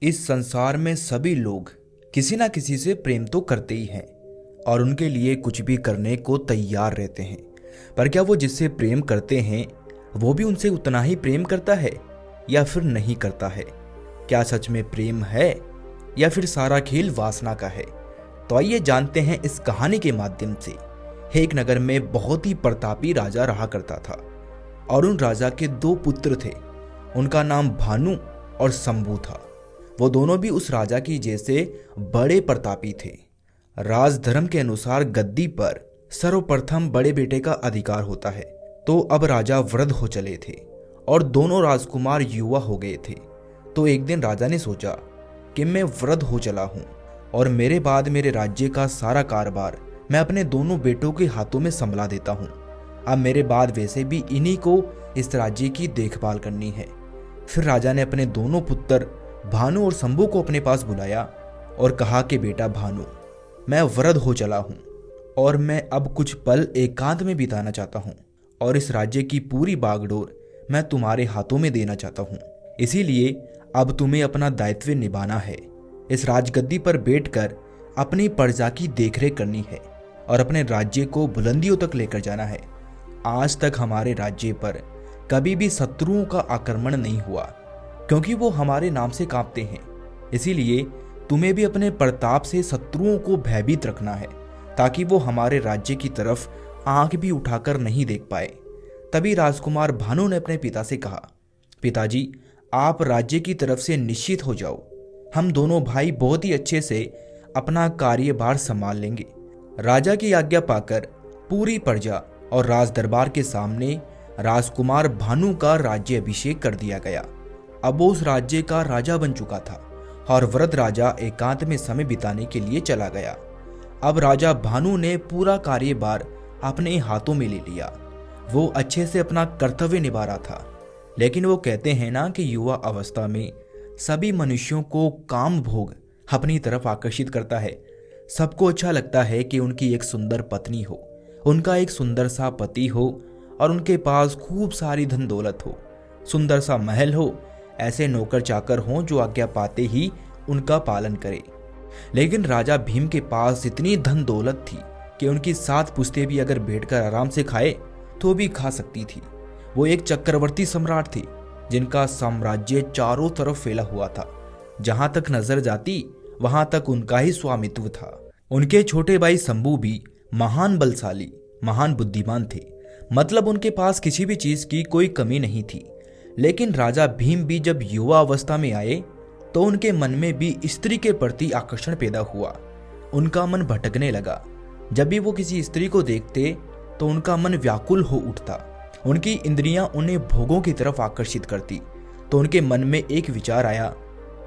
इस संसार में सभी लोग किसी ना किसी से प्रेम तो करते ही हैं और उनके लिए कुछ भी करने को तैयार रहते हैं। पर क्या वो जिससे प्रेम करते हैं वो भी उनसे उतना ही प्रेम करता है या फिर नहीं करता है? क्या सच में प्रेम है या फिर सारा खेल वासना का है? तो आइए जानते हैं इस कहानी के माध्यम से। एक नगर में बहुत ही प्रतापी राजा रहा करता था और उन राजा के दो पुत्र थे। उनका नाम भानु और शंभू था। वो दोनों भी उस राजा की जैसे बड़े प्रतापी थे। राजधर्म के अनुसार गद्दी पर सर्वप्रथम बड़े बेटे का अधिकार होता है। तो अब राजा वृद्ध हो चले थे और दोनों राजकुमार युवा हो गए थे। तो एक दिन राजा ने सोचा कि मैं वृद्ध हो चला हूँ और मेरे बाद मेरे राज्य का सारा कारोबार मैं अपने दोनों बेटों के हाथों में संभला देता हूँ। अब मेरे बाद वैसे भी इन्हीं को इस राज्य की देखभाल करनी है। फिर राजा ने अपने दोनों पुत्र भानु और शंभू को अपने पास बुलाया और कहा कि बेटा भानु, मैं वृद्ध हो चला हूँ और मैं अब कुछ पल एकांत में बिताना चाहता हूँ और इस राज्य की पूरी बागडोर मैं तुम्हारे हाथों में देना चाहता हूँ। इसीलिए अब तुम्हें अपना दायित्व निभाना है। इस राजगद्दी पर बैठकर अपनी प्रजा की देखरेख करनी है और अपने राज्य को बुलंदियों तक लेकर जाना है। आज तक हमारे राज्य पर कभी भी शत्रुओं का आक्रमण नहीं हुआ क्योंकि वो हमारे नाम से कांपते हैं। इसीलिए तुम्हें भी अपने प्रताप से शत्रुओं को भयभीत रखना है ताकि वो हमारे राज्य की तरफ आंख भी उठाकर नहीं देख पाए। तभी राजकुमार भानु ने अपने पिता से कहा, पिताजी, आप राज्य की तरफ से निश्चित हो जाओ। हम दोनों भाई बहुत ही अच्छे से अपना कार्यभार संभाल लेंगे। राजा की आज्ञा पाकर पूरी प्रजा और राज दरबार के सामने राजकुमार भानु का राज्य अभिषेक कर दिया गया। अब वो उस राज्य का राजा बन चुका था और वृद्ध राजा एकांत में समय बिताने के लिए चला गया। अब राजा भानु ने पूरा कार्यभार अपने हाथों में ले लिया। वो अच्छे से अपना कर्तव्य निभा रहा था। लेकिन वो कहते हैं ना कि युवा अवस्था में सभी मनुष्यों को काम भोग अपनी तरफ आकर्षित करता है। सबको अच्छा लगता है कि उनकी एक सुंदर पत्नी हो, उनका एक सुंदर सा पति हो और उनके पास खूब सारी धन दौलत हो, सुंदर सा महल हो, ऐसे नौकर चाकर हों जो आज्ञा पाते ही उनका पालन करे। लेकिन राजा भीम के पास इतनी धन दौलत थी कि उनकी 7 पुश्तें भी अगर बैठकर आराम से खाए तो भी खा सकती थी। वो एक चक्रवर्ती सम्राट थे जिनका साम्राज्य चारों तरफ फैला हुआ था। जहां तक नजर जाती वहां तक उनका ही स्वामित्व था। उनके छोटे भाई शंभू भी महान बलशाली, महान बुद्धिमान थे। मतलब उनके पास किसी भी चीज की कोई कमी नहीं थी। लेकिन राजा भीम भी जब युवा अवस्था में आए तो उनके मन में भी स्त्री के प्रति आकर्षण पैदा हुआ। उनका मन भटकने लगा। जब भी वो किसी स्त्री को देखते तो उनका मन व्याकुल हो उठता। उनकी इंद्रियां उन्हें भोगों की तरफ आकर्षित करती। तो उनके मन में एक विचार आया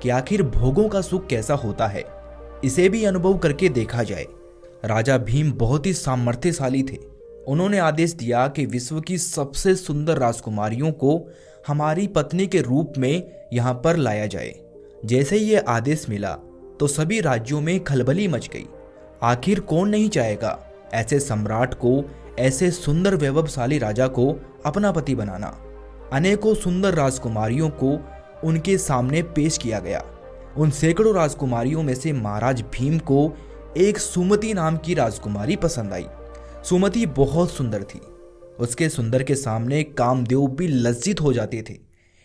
कि आखिर भोगों का सुख कैसा होता है, इसे भी अनुभव करके देखा जाए। राजा भीम बहुत ही सामर्थ्यशाली थे। उन्होंने आदेश दिया कि विश्व की सबसे सुंदर राजकुमारियों को हमारी पत्नी के रूप में यहाँ पर लाया जाए। जैसे ही ये आदेश मिला तो सभी राज्यों में खलबली मच गई। आखिर कौन नहीं चाहेगा ऐसे सम्राट को, ऐसे सुंदर वैभवशाली राजा को अपना पति बनाना। अनेकों सुंदर राजकुमारियों को उनके सामने पेश किया गया। उन सैकड़ों राजकुमारियों में से महाराज भीम को एक सुमति नाम की राजकुमारी पसंद आई। सुमति बहुत सुंदर थी। उसके सुंदर के सामने कामदेव भी लज्जित हो जाते थे।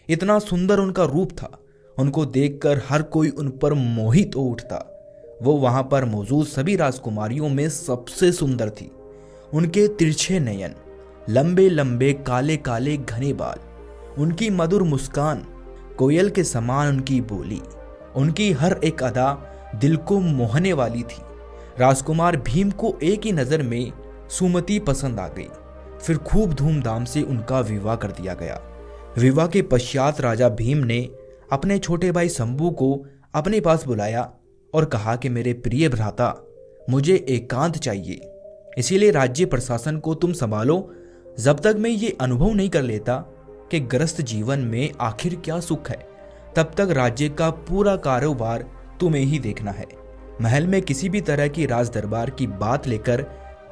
इतना सुंदर उनका रूप था। उनको देखकर हर कोई उन पर मोहित हो उठता। वो वहां पर मौजूद सभी राजकुमारियों में सबसे सुंदर थी। उनके तिरछे नयन, लंबे लंबे काले काले घने बाल, उनकी मधुर मुस्कान, कोयल के समान उनकी बोली, उनकी हर एक अदा दिल को मोहने वाली थी। राजकुमार भीम को एक ही नजर में सुमति पसंद आ गई। फिर खूब धूमधाम से उनका विवाह कर दिया गया। विवाह के पश्चात राजा भीम ने अपने छोटे भाई शंभू को अपने पास बुलाया और कहा कि मेरे प्रिय भ्राता, मुझे एकांत चाहिए। इसीलिए राज्य प्रशासन को तुम संभालो। जब तक मैं ये अनुभव नहीं कर लेता कि गृहस्थ जीवन में आखिर क्या सुख है, तब तक राज्य का पूरा कारोबार तुम्हें ही देखना है। महल में किसी भी तरह की राज दरबार की बात लेकर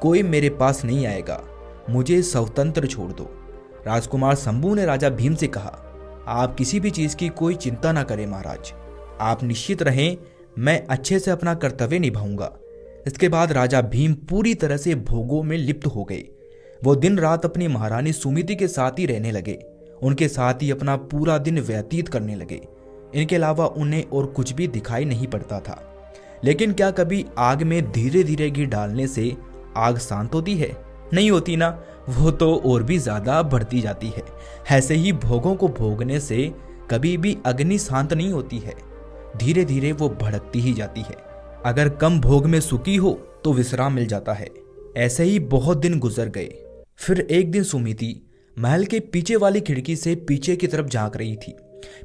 कोई मेरे पास नहीं आएगा। मुझे स्वतंत्र छोड़ दो। राजकुमार शंभू ने राजा भीम से कहा, आप किसी भी चीज की कोई चिंता ना करें महाराज। आप निश्चित रहें, मैं अच्छे से अपना कर्तव्य निभाऊंगा। इसके बाद राजा भीम पूरी तरह से भोगों में लिप्त हो गए। वो दिन रात अपनी महारानी सुमिति के साथ ही रहने लगे, उनके साथ ही अपना पूरा दिन व्यतीत करने लगे। इनके अलावा उन्हें और कुछ भी दिखाई नहीं पड़ता था। लेकिन क्या कभी आग में धीरे धीरे घी डालने से आग शांत होती है? नहीं होती ना, वो तो और भी ज्यादा बढ़ती जाती है। ऐसे ही भोगों को भोगने से कभी भी अग्नि शांत नहीं होती है, धीरे धीरे वो भड़कती ही जाती है। अगर कम भोग में सुखी हो तो विश्राम मिल जाता है। ऐसे ही बहुत दिन गुजर गए। फिर एक दिन सुमिति महल के पीछे वाली खिड़की से पीछे की तरफ झांक रही थी।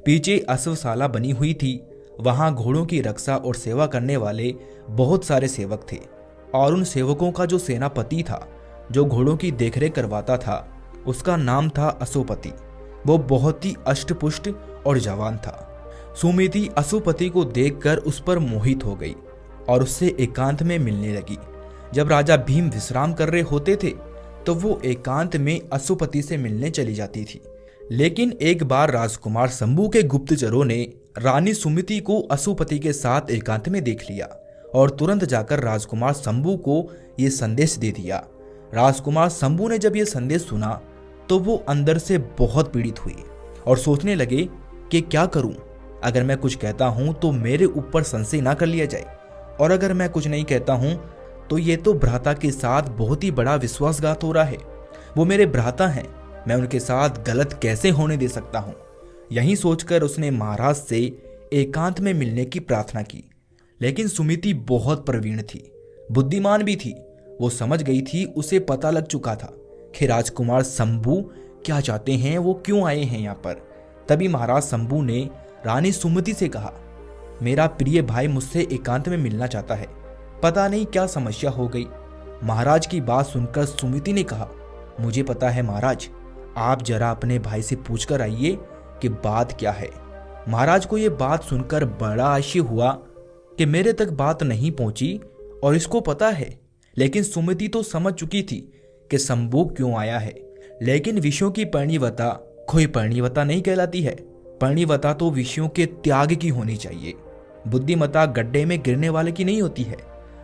पीछे अश्वशाला बनी हुई थी। वहां घोड़ों की रक्षा और सेवा करने वाले बहुत सारे सेवक थे, और उन सेवकों का जो सेनापति था, जो घोड़ों की देखरेख करवाता था, उसका नाम था अश्वपति। वो बहुत ही अष्टपुष्ट और जवान था। सुमिति अश्वपति को देखकर उस पर मोहित हो गई और उससे एकांत में मिलने लगी। जब राजा भीम विश्राम कर रहे होते थे तो वो एकांत में अश्वपति से मिलने चली जाती थी। लेकिन एक बार राजकुमार शंभू के गुप्तचरों ने रानी सुमिति को अश्वपति के साथ एकांत में देख लिया और तुरंत जाकर राजकुमार शंभू को ये संदेश दे दिया। राजकुमार शंभू ने जब ये संदेश सुना तो वो अंदर से बहुत पीड़ित हुए और सोचने लगे कि क्या करूं। अगर मैं कुछ कहता हूं तो मेरे ऊपर संशय ना कर लिया जाए, और अगर मैं कुछ नहीं कहता हूं तो ये तो भ्राता के साथ बहुत ही बड़ा विश्वासघात हो रहा है। वो मेरे भ्राता हैं, मैं उनके साथ गलत कैसे होने दे सकता हूं। यही सोचकर उसने महाराज से एकांत में मिलने की प्रार्थना की। लेकिन सुमिति बहुत प्रवीण थी, बुद्धिमान भी थी। वो समझ गई थी, उसे पता लग चुका था कि राजकुमार शंभू क्या चाहते हैं, वो क्यों आए हैं यहाँ पर। तभी महाराज शंभू ने रानी सुमिति से कहा, मेरा प्रिय भाई मुझसे एकांत में मिलना चाहता है, पता नहीं क्या समस्या हो गई। महाराज की बात सुनकर सुमिति ने कहा, मुझे पता है महाराज, आप जरा अपने भाई से पूछकर आइए कि बात क्या है। महाराज को यह बात सुनकर बड़ा आश्चर्य हुआ कि मेरे तक बात नहीं पहुंची और इसको पता है। लेकिन सुमिति तो समझ चुकी थी कि शंभू क्यों आया है। लेकिन विषयों की परिणीवता कोई परिणीवता नहीं कहलाती है। परिणीवता तो विषयों के त्याग की होनी चाहिए। बुद्धिमता गड्ढे में गिरने वाले की नहीं होती है,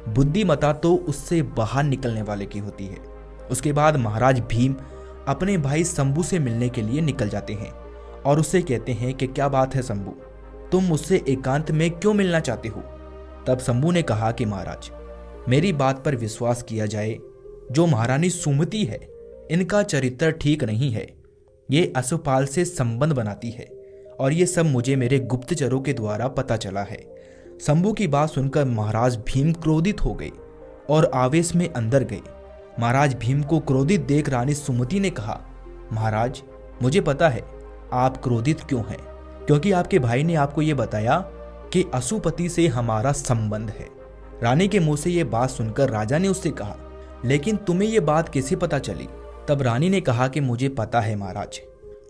बुद्धिमता तो उससे बाहर निकलने वाले की होती है। उसके बाद महाराज भीम अपने भाई शंभू से मिलने के लिए निकल जाते हैं और उससे कहते हैं कि क्या बात है शंभू, तुम मुझसे एकांत में क्यों मिलना चाहते हो। तब शंभू ने कहा कि महाराज, मेरी बात पर विश्वास किया जाए, जो महारानी सुमिति है इनका चरित्र ठीक नहीं है। ये अश्वपाल से संबंध बनाती है और ये सब मुझे मेरे गुप्तचरों के द्वारा पता चला है। शंभू की बात सुनकर महाराज भीम क्रोधित हो गए और आवेश में अंदर गए। महाराज भीम को क्रोधित देख रानी सुमिति ने कहा, महाराज मुझे पता है आप क्रोधित क्यों हैं, क्योंकि आपके भाई ने आपको ये बताया कि अश्वपति से हमारा संबंध है। रानी के मुंह से ये बात सुनकर राजा ने उससे कहा, लेकिन तुम्हें ये बात कैसे पता चली। तब रानी ने कहा कि मुझे पता है महाराज।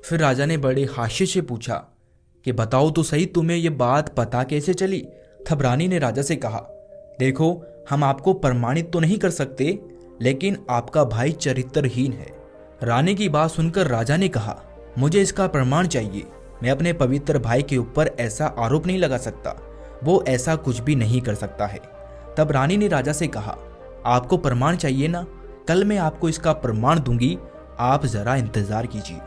फिर राजा ने बड़े हास्य से पूछा कि बताओ तो सही, तुम्हें ये बात पता कैसे चली। तब रानी ने राजा से कहा, देखो हम आपको प्रमाणित तो नहीं कर सकते, लेकिन आपका भाई चरित्रहीन है। रानी की बात सुनकर राजा ने कहा, मुझे इसका प्रमाण चाहिए। मैं अपने पवित्र भाई के ऊपर ऐसा आरोप नहीं लगा सकता, वो ऐसा कुछ भी नहीं कर सकता है। तब रानी ने राजा से कहा, आपको प्रमाण चाहिए ना, कल मैं आपको इसका प्रमाण दूंगी, आप जरा इंतजार कीजिए।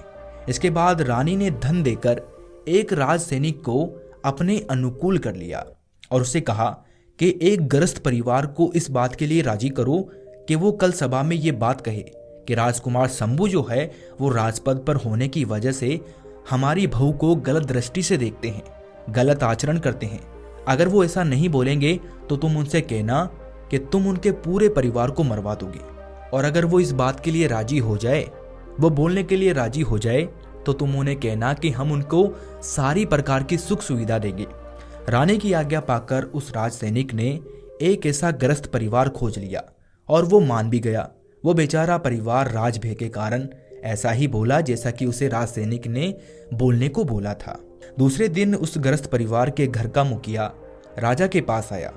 इसके बाद रानी ने धन देकर एक राज सैनिक को अपने अनुकूल कर लिया और उससे कहा कि एक गृहस्थ परिवार को इस बात के लिए राजी करो कि वो कल सभा में ये बात कहे कि राजकुमार शंभू जो है वो राजपद पर होने की वजह से हमारी बहू को गलत दृष्टि से देखते हैं, गलत आचरण करते हैं। अगर वो ऐसा नहीं बोलेंगे तो तुम उनसे कहना कि तुम उनके पूरे परिवार को मरवा दोगे, और अगर वो इस बात के लिए राजी हो जाए, वो बोलने के लिए राजी हो जाए, तो तुम उन्हें कहना कि हम उनको सारी प्रकार की सुख सुविधा देंगे। रानी की आज्ञा पाकर उस राज सैनिक ने एक ऐसा ग्रस्त परिवार खोज लिया और वो मान भी गया। वो बेचारा परिवार राजभय के कारण ऐसा ही बोला जैसा कि उसे राज सैनिक ने बोलने को बोला था। दूसरे दिन उस ग्रस्त परिवार के घर का मुखिया राजा के पास आया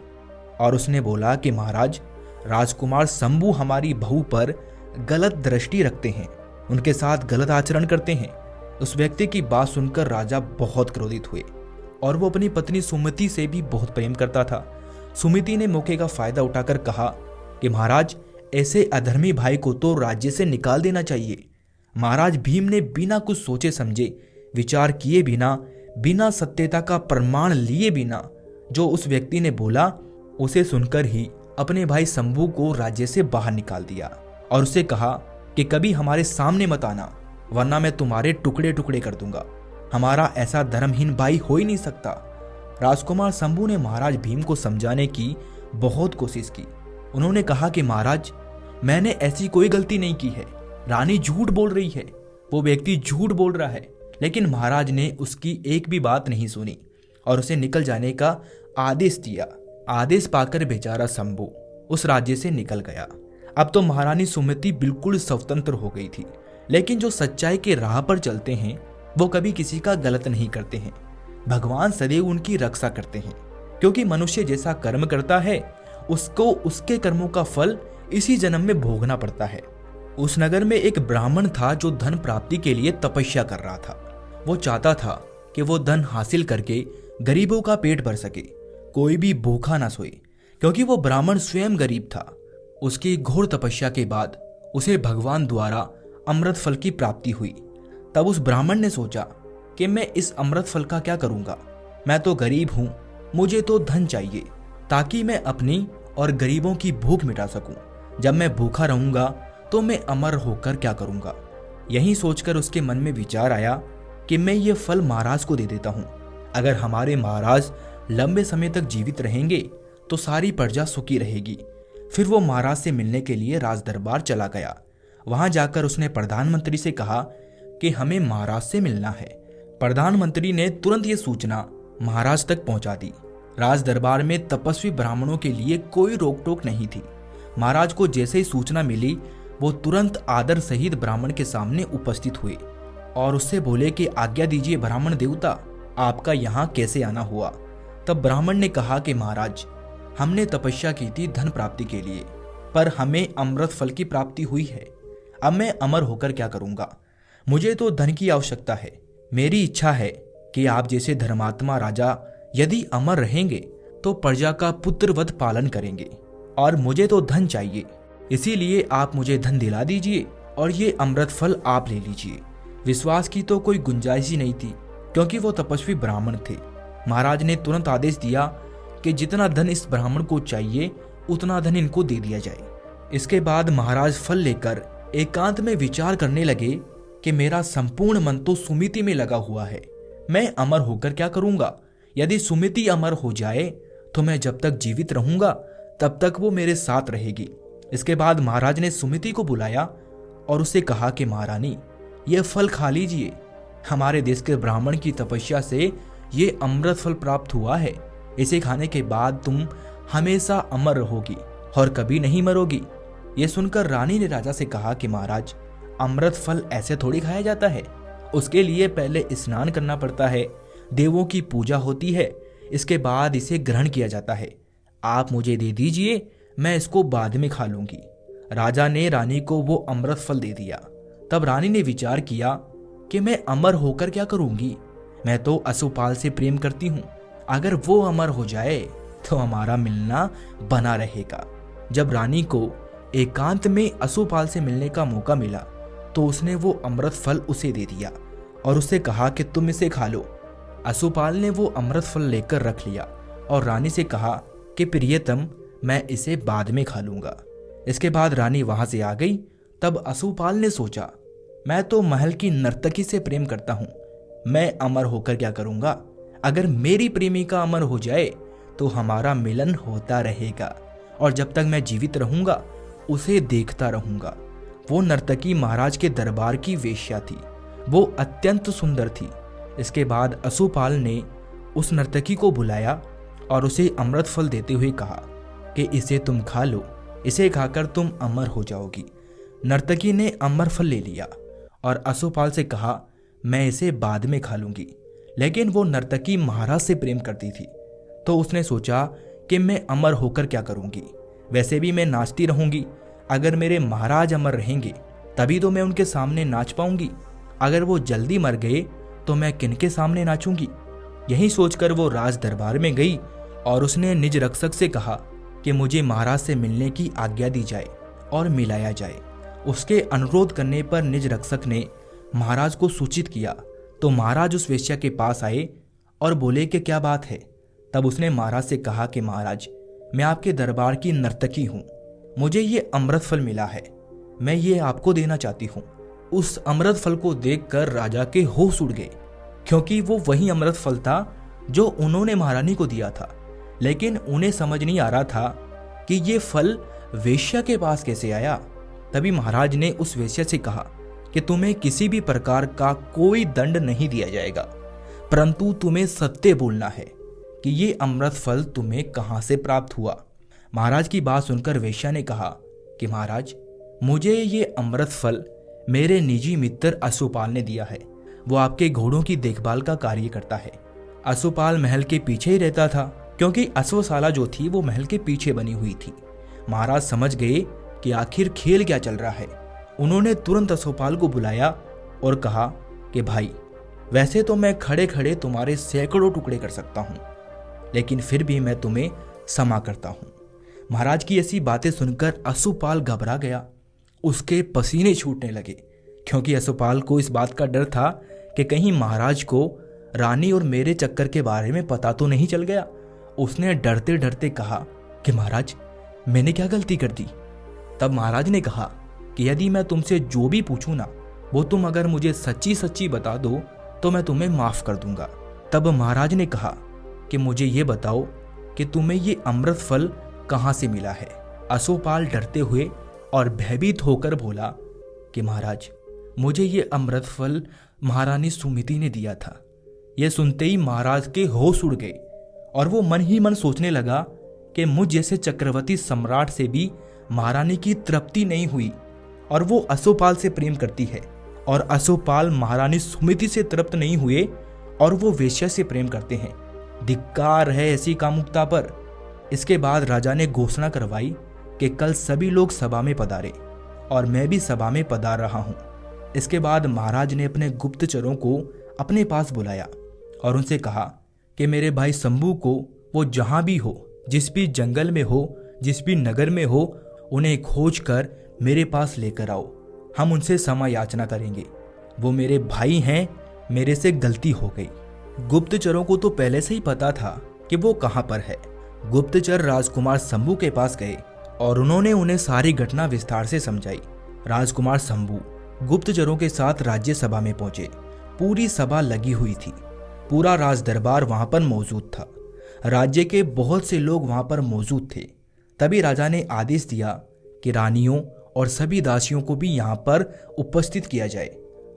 और उसने बोला कि महाराज, राजकुमार शंभू हमारी बहू पर गलत दृष्टि रखते हैं, उनके साथ गलत आचरण करते हैं। उस व्यक्ति की बात सुनकर राजा बहुत क्रोधित हुए और वो अपनी पत्नी सुमति से भी बहुत प्रेम करता था। सुमति ने मौके का फायदा उठाकर कहा कि महाराज, ऐसे अधर्मी भाई को तो राज्य से निकाल देना चाहिए। महाराज भीम ने बिना कुछ सोचे समझे, विचार किए बिना सत्यता का प्रमाण लिए बिना जो उस व्यक्ति ने बोला उसे सुनकर ही अपने भाई शंभू को राज्य से बाहर निकाल दिया और उसे कहा कि कभी हमारे सामने मत आना, वरना मैं तुम्हारे टुकड़े टुकड़े कर दूंगा। हमारा ऐसा धर्महीन भाई हो ही नहीं सकता। राजकुमार शंभू ने महाराज भीम को समझाने की बहुत कोशिश की। उन्होंने कहा कि महाराज, मैंने ऐसी कोई गलती नहीं की है, रानी झूठ बोल रही है, वो व्यक्ति झूठ बोल रहा है। लेकिन महाराज ने उसकी एक भी बात नहीं सुनी और उसे निकल जाने का आदेश दिया। आदेश पाकर बेचारा शंभू उस राज्य से निकल गया। अब तो महारानी सुमति बिल्कुल स्वतंत्र हो गई थी। लेकिन जो सच्चाई के राह पर चलते हैं वो कभी किसी का गलत नहीं करते हैं। भगवान सदैव उनकी रक्षा करते हैं, क्योंकि मनुष्य जैसा कर्म करता है उसको उसके कर्मों का फल इसी जन्म में भोगना पड़ता है। उस नगर में एक ब्राह्मण था जो धन प्राप्ति के लिए तपस्या कर रहा था। वो चाहता था कि वो धन हासिल करके गरीबों का पेट भर सके, कोई भी भूखा ना सोए, क्योंकि वो ब्राह्मण स्वयं गरीब था। उसकी घोर तपस्या के बाद उसे भगवान द्वारा अमृत फल की प्राप्ति हुई। तब उस ब्राह्मण ने सोचा कि मैं इस अमृत फल का क्या करूंगा, मैं तो गरीब हूं, मुझे तो धन चाहिए ताकि मैं अपनी और गरीबों की भूख मिटा सकूं। जब मैं भूखा रहूंगा तो मैं अमर होकर क्या करूंगा। यही सोचकर उसके मन में विचार आया कि मैं ये फल महाराज को दे देता हूं। अगर हमारे महाराज लंबे समय तक जीवित रहेंगे तो सारी प्रजा सुखी रहेगी। फिर वो महाराज से मिलने के लिए राज दरबार चला गया। वहां जाकर उसने प्रधानमंत्री से कहा कि हमें महाराज से मिलना है। प्रधानमंत्री ने तुरंत ये सूचना महाराज तक पहुंचा दी। राज दरबार में तपस्वी ब्राह्मणों के लिए कोई रोक टोक नहीं थी। महाराज को जैसे ही सूचना मिली वो तुरंत आदर सहित ब्राह्मण के सामने उपस्थित हुए और उससे बोले कि आज्ञा दीजिए ब्राह्मण देवता, आपका यहाँ कैसे आना हुआ। तब ब्राह्मण ने कहा कि महाराज, हमने तपस्या की थी धन प्राप्ति के लिए, पर हमें अमृत फल की प्राप्ति हुई है। अब मैं अमर होकर क्या करूंगा, मुझे तो धन की आवश्यकता है। मेरी इच्छा है कि आप जैसे धर्मात्मा राजा यदि अमर रहेंगे तो प्रजा का पुत्रवत पालन करेंगे, और मुझे तो धन चाहिए, इसीलिए आप मुझे धन दिला दीजिए और ये अमृत फल आप ले लीजिए। विश्वास की तो कोई गुंजाइश ही नहीं थी, क्योंकि वो तपस्वी ब्राह्मण थे। महाराज ने तुरंत आदेश दिया कि जितना धन इस ब्राह्मण को चाहिए उतना धन इनको दे दिया जाए। इसके बाद महाराज फल लेकर एकांत में विचार करने लगे कि मेरा संपूर्ण मन तो सुमति में लगा हुआ है, मैं अमर होकर क्या करूंगा। यदि सुमति अमर हो जाए तो मैं जब तक जीवित रहूंगा तब तक वो मेरे साथ रहेगी। इसके बाद महाराज ने सुमति को बुलाया और उसे कहा कि महारानी, ये फल खा लीजिए, हमारे देश के ब्राह्मण की तपस्या से ये अमृत फल प्राप्त हुआ है। इसे खाने के बाद तुम हमेशा अमर रहोगी और कभी नहीं मरोगी। ये सुनकर रानी ने राजा से कहा कि महाराज, अमृत फल ऐसे थोड़ी खाया जाता है, उसके लिए पहले स्नान करना पड़ता है, देवों की पूजा होती है, इसके बाद इसे ग्रहण किया जाता है। आप मुझे दे दीजिए, मैं इसको बाद में खा लूंगी। राजा ने रानी को वो अमृत फल दे दिया। तब रानी ने विचार किया कि मैं अमर होकर क्या करूंगी, मैं तो अशुपाल से प्रेम करती हूँ, अगर वो अमर हो जाए तो हमारा मिलना बना रहेगा। जब रानी को एकांत में अशुपाल से मिलने का मौका मिला तो उसने वो अमृत फल उसे दे दिया और उससे कहा कि तुम इसे खा लो। अशुपाल ने वो अमृत फल लेकर रख लिया और रानी से कहा कि प्रियतम, मैं इसे बाद में खा लूंगा। इसके बाद रानी वहां से आ गई। तब अशुपाल ने सोचा, मैं तो महल की नर्तकी से प्रेम करता हूं, मैं अमर होकर क्या करूंगा। अगर मेरी प्रेमिका अमर हो जाए तो हमारा मिलन होता रहेगा और जब तक मैं जीवित रहूंगा उसे देखता रहूंगा। वो नर्तकी महाराज के दरबार की वेश्या थी, वो अत्यंत सुंदर थी। इसके बाद अशुपाल ने उस नर्तकी को बुलाया और उसे अमृत फल देते हुए कहा कि इसे तुम खा लो, इसे खाकर तुम अमर हो जाओगी। नर्तकी ने अमर फल ले लिया और अशुपाल से कहा, मैं इसे बाद में खा लूंगी। लेकिन वो नर्तकी महाराज से प्रेम करती थी, तो उसने सोचा कि मैं अमर होकर क्या करूंगी, वैसे भी मैं नाचती रहूंगी। अगर मेरे महाराज अमर रहेंगे तभी तो मैं उनके सामने नाच पाऊंगी, अगर वो जल्दी मर गए तो मैं किनके सामने नाचूंगी। यही सोचकर वो राज दरबार में गई और उसने निज रक्षक से कहा कि मुझे महाराज से मिलने की आज्ञा दी जाए और मिलाया जाए। उसके अनुरोध करने पर निज रक्षक ने महाराज को सूचित किया तो महाराज उस वेश्या के पास आए और बोले कि क्या बात है। तब उसने महाराज से कहा कि महाराज, मैं आपके दरबार की नर्तकी हूँ, मुझे ये अमृत फल मिला है, मैं ये आपको देना चाहती हूँ। उस अमृत फल को देखकर राजा के होश उड़ गए, क्योंकि वो वही अमृत फल था जो उन्होंने महारानी को दिया था। लेकिन उन्हें समझ नहीं आ रहा था कि ये फल वेश्या के पास कैसे आया। तभी महाराज ने उस वेश्या से कहा कि तुम्हें किसी भी प्रकार का कोई दंड नहीं दिया जाएगा, परंतु तुम्हें सत्य बोलना है कि ये अमृत फल तुम्हें कहाँ से प्राप्त हुआ। महाराज की बात सुनकर वेश्या ने कहा कि महाराज, मुझे ये अमृत फल मेरे निजी मित्र अश्वपाल ने दिया है। वो आपके घोड़ों की देखभाल का कार्य करता है। अश्वपाल महल के पीछे ही रहता था, क्योंकि अश्वशाला जो थी वो महल के पीछे बनी हुई थी। महाराज समझ गए कि आखिर खेल क्या चल रहा है। उन्होंने तुरंत अश्वपाल को बुलाया और कहा कि भाई, वैसे तो मैं खड़े खड़े तुम्हारे सैकड़ों टुकड़े कर सकता हूँ, लेकिन फिर भी मैं तुम्हें क्षमा करता हूँ। महाराज की ऐसी बातें सुनकर अश्वपाल घबरा गया, उसके पसीने छूटने लगे, क्योंकि अश्वपाल को इस बात का डर था कि कहीं महाराज को रानी और मेरे चक्कर के बारे में पता तो नहीं चल गया। उसने डरते डरते कहा कि महाराज, मैंने क्या गलती कर दी। तब महाराज ने कहा कि यदि मैं तुमसे जो भी पूछूं ना, वो तुम अगर मुझे सच्ची सच्ची बता दो तो मैं तुम्हें माफ कर दूंगा। तब महाराज ने कहा कि मुझे ये बताओ कि तुम्हें ये अमृत फल कहाँ से मिला है। अश्वपाल डरते हुए और भयभीत होकर बोला कि महाराज, मुझे ये अमृत फल महारानी सुमिति ने दिया था। यह सुनते ही महाराज के होश उड़ गए और वो मन ही मन सोचने लगा कि मुझ जैसे चक्रवर्ती सम्राट से भी महारानी की तृप्ति नहीं हुई और वो अश्वपाल से प्रेम करती है, और अश्वपाल महारानी सुमिति से तृप्त नहीं हुए और वो वेश्या से प्रेम करते हैं। धिक्कार है ऐसी कामुकता पर। इसके बाद राजा ने घोषणा करवाई कि कल सभी लोग सभा में पधारे, और मैं भी सभा में पधार रहा हूँ। इसके बाद महाराज ने अपने गुप्तचरों को अपने पास बुलाया और उनसे कहा कि मेरे भाई शंभू को वो जहाँ भी हो, जिस भी जंगल में हो, जिस भी नगर में हो, उन्हें खोज कर मेरे पास लेकर आओ। हम उनसे क्षमा याचना करेंगे। वो मेरे भाई हैं, मेरे से गलती हो गई। गुप्तचरों को तो पहले से ही पता था कि वो कहाँ पर है। गुप्तचर राजकुमार शंभू के पास गए और उन्होंने उन्हें सारी घटना विस्तार से समझाई। राजकुमार शंभू गुप्तचरों के साथ राज्य सभा में पहुंचे। पूरी सभा लगी हुई थी, पूरा राज दरबार वहां पर मौजूद था। राज्य के बहुत से लोग वहां पर मौजूद थे। तभी राजा ने आदेश दिया कि रानियों और सभी दासियों को भी यहाँ पर उपस्थित किया जाए।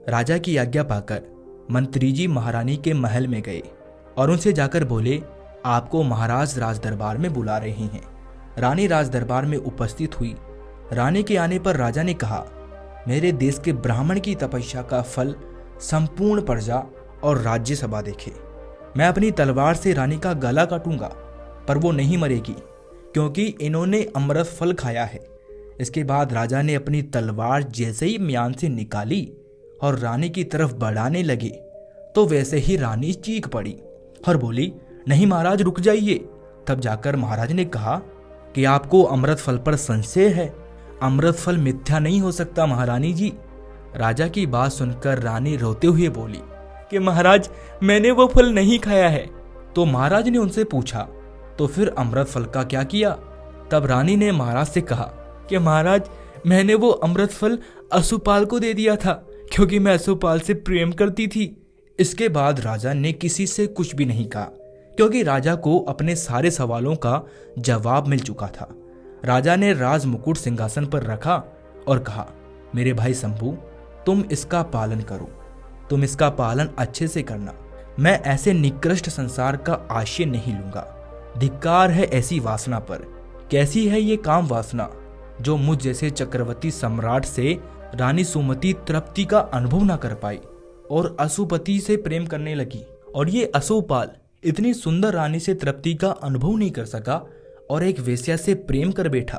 राजा की आज्ञा पाकर मंत्री जी महारानी के महल में गए और उनसे जाकर बोले, आपको महाराज राज दरबार में बुला रहे हैं। रानी राज दरबार में उपस्थित हुई। रानी के आने पर राजा ने कहा, मेरे देश के ब्राह्मण की तपस्या का फल संपूर्ण प्रजा और राज्य सभा देखे। मैं अपनी तलवार से रानी का गला काटूंगा, पर वो नहीं मरेगी, क्योंकि इन्होंने अमृत फल खाया है। इसके बाद राजा ने अपनी तलवार जैसे ही म्यान से निकाली और रानी की तरफ बढ़ाने लगे, तो वैसे ही रानी चीख पड़ी और बोली, नहीं महाराज, रुक जाइए। तब जाकर महाराज ने कहा कि आपको अमृत फल पर संशय है, अमृत फल मिथ्या नहीं हो सकता महारानी जी। राजा की बात सुनकर रानी रोते हुए बोली कि महाराज, मैंने वो फल नहीं खाया है। तो महाराज ने उनसे पूछा, तो फिर अमृत फल का क्या किया? तब रानी ने महाराज से कहा कि महाराज, मैंने वो अमृत फल अश्वपाल को दे दिया था, क्योंकि मैं अश्वपाल से प्रेम करती थी। इसके बाद राजा ने किसी से कुछ भी नहीं कहा, क्योंकि राजा को अपने सारे सवालों का जवाब मिल चुका था। राजा ने राज मुकुट सिंहासन पर रखा और कहा, मेरे भाई शंभू, तुम इसका पालन करो, तुम इसका पालन अच्छे से करना। मैं ऐसे निकृष्ट संसार का आश्रय नहीं लूंगा। धिक्कार है ऐसी वासना पर। कैसी है ये काम वासना जो मुझ जैसे चक्रवर्ती सम्राट से रानी सुमति तृप्ति का अनुभव ना कर पाई और अश्वपति से प्रेम करने लगी, और ये अश्वपाल इतनी सुंदर रानी से तृप्ति का अनुभव नहीं कर सका और एक वेश्या से प्रेम कर बैठा।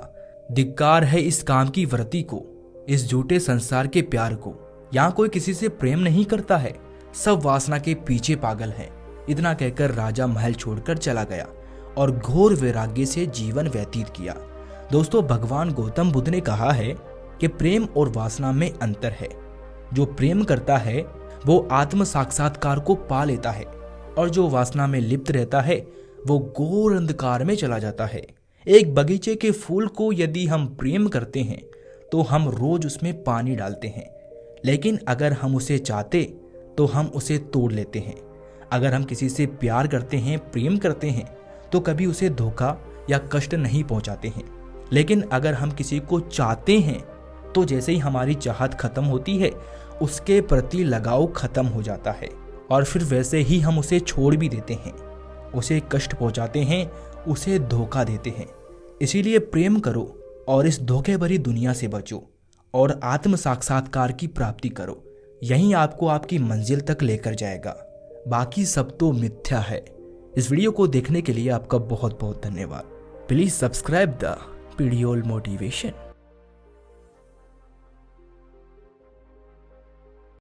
धिक्कार है इस काम की व्रति को, इस झूठे संसार के प्यार को। यहाँ कोई किसी से प्रेम नहीं करता है, सब वासना के पीछे पागल है। इतना कहकर राजा महल छोड़कर चला गया और घोर वैराग्य से जीवन व्यतीत किया। दोस्तों, भगवान गौतम बुद्ध ने कहा है कि प्रेम और वासना में अंतर है। जो प्रेम करता है वो आत्म साक्षात्कार को पा लेता है और जो वासना में लिप्त रहता है वो घोर अंधकार में चला जाता है। एक बगीचे के फूल को यदि हम प्रेम करते हैं तो हम रोज उसमें पानी डालते हैं, लेकिन अगर हम उसे चाहते तो हम उसे तोड़ लेते हैं। अगर हम किसी से प्यार करते हैं, प्रेम करते हैं, तो कभी उसे धोखा या कष्ट नहीं पहुंचाते हैं। लेकिन अगर हम किसी को चाहते हैं तो जैसे ही हमारी चाहत खत्म होती है उसके प्रति लगाव खत्म हो जाता है और फिर वैसे ही हम उसे छोड़ भी देते हैं, उसे कष्ट पहुंचाते हैं, उसे धोखा देते हैं। इसीलिए प्रेम करो और इस धोखे भरी दुनिया से बचो और आत्म साक्षात्कार की प्राप्ति करो। यही आपको आपकी मंजिल तक लेकर जाएगा, बाकी सब तो मिथ्या है। इस वीडियो को देखने के लिए आपका बहुत बहुत धन्यवाद। प्लीज सब्सक्राइब द पीडियोल मोटिवेशन।